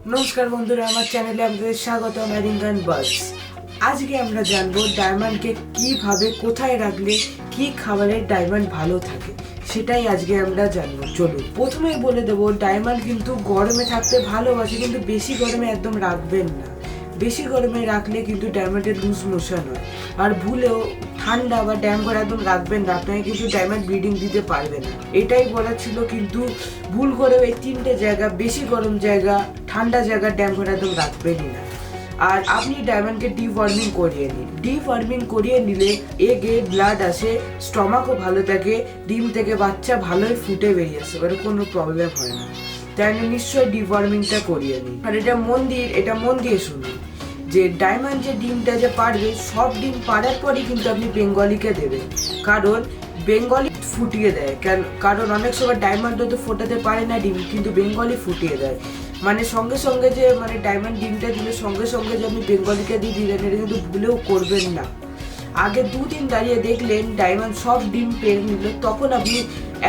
নমস্কার বন্ধুরা, আমার চ্যানেলে আপনাদের স্বাগত। American birds. আজকে আমরা জানবো ডায়মন্ডকে কিভাবে কোথায় রাখলে কি খাবারে ডায়মন্ড ভালো থাকে, সেটাই আজকে আমরা জানবো। চলুন, প্রথমেই বলে দেবো ডায়মন্ড কিন্তু গরমে থাকতে ভালোবাসে, কিন্তু বেশি গরমে একদম রাখবেন না। বেশি গরমে রাখলে কিন্তু ডায়মন্ডের লুজ মোশন হয়। আর ভুলেও ঠান্ডা বা ড্যাম করে একদম রাখবেন না, আপনাকে কিন্তু ডায়মন্ড ব্রিডিং দিতে পারবে না। এটাই বলার ছিল, কিন্তু ভুল করে এই তিনটে জায়গা, বেশি গরম জায়গা, ঠান্ডা জায়গা ড্যাম করে একদম রাখবেনই না। আর আপনি ডায়মন্ডকে ডিওয়ার্মিং করিয়ে নিন। ডিওয়ার্মিং করিয়ে নিলে এগে ব্লাড আসে, স্টমাকও ভালো থাকে, ডিম থেকে বাচ্চা ভালোই ফুটে বেরিয়ে আসে, এবার কোনো প্রবলেম হয় না। তাই নিশ্চয়ই ডিওয়ার্মিংটা করিয়ে নিন। আর এটা মন দিয়ে শুনুন যে ডায়মন্ড যে ডিমটা যে পারবে, সব ডিম পাড়ার পরই কিন্তু আপনি বেঙ্গলিকে দেবেন, কারণ বেঙ্গলি ফুটিয়ে দেয়। কারণ অনেক সময় ডায়মন্ড তো ফোটাতে পারে না ডিম, কিন্তু বেঙ্গলি ফুটিয়ে দেয়। মানে সঙ্গে সঙ্গে যে ডায়মন্ড ডিমটা দিলে সঙ্গে সঙ্গে যে আপনি বেঙ্গলিকে দিয়ে দিলেন, এটা কিন্তু ভুলেও করবেন না। আগে দুদিন দাঁড়িয়ে দেখলেন ডায়মন্ড সব ডিম পেয়ে নিল, তখন আপনি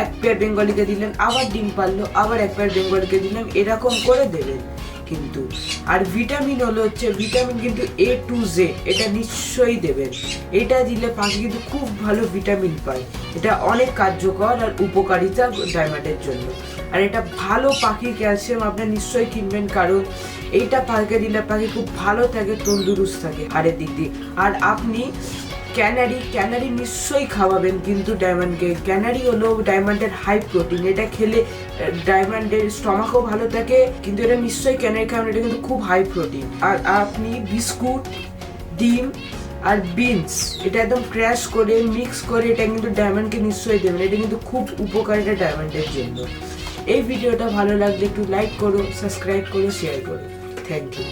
এক পেয়ার বেঙ্গলিকে দিলেন, আবার ডিম পারলো, আবার এক পেয়ার বেঙ্গলিকে দিলেন, এরকম করে দেবেন কিন্তু। আর ভিটামিন ভিটামিন কিন্তু A to Z, এটা নিশ্চয়ই দেবেন। এটা দিলে পাখি কিন্তু খুব ভালো ভিটামিন পায়। এটা অনেক কার্যকর আর উপকারিতা ডায়মন্ডের জন্য। আর এটা ভালো পাখি ক্যালসিয়াম আপনার নিশ্চয়ই কিনবেন, কারণ এইটা পাখিকে দিলে পাখি খুব ভালো থাকে, তন্দুরুস্ত থাকে হাড়ের দিক দিয়ে। আর আপনি ক্যানারি নিশ্চয়ই খাওয়াবেন কিন্তু ডায়মন্ডকে। ক্যানারি হলো ডায়মন্ডের হাই প্রোটিন, এটা খেলে ডায়মন্ডের স্টমাকও ভালো থাকে, কিন্তু এটা নিশ্চয়ই ক্যানারি খাবেন, এটা কিন্তু খুব হাই প্রোটিন। আর আপনি বিস্কুট, ডিম আর বিনস এটা একদম ক্র্যাশ করে মিক্স করে এটা কিন্তু ডায়মন্ডকে নিশ্চয়ই দেবেন। এটা কিন্তু খুব উপকারিতা ডায়মন্ডের জন্য। এই ভিডিওটা ভালো লাগলে একটু লাইক করো, সাবস্ক্রাইব করো, শেয়ার করো। Thank you.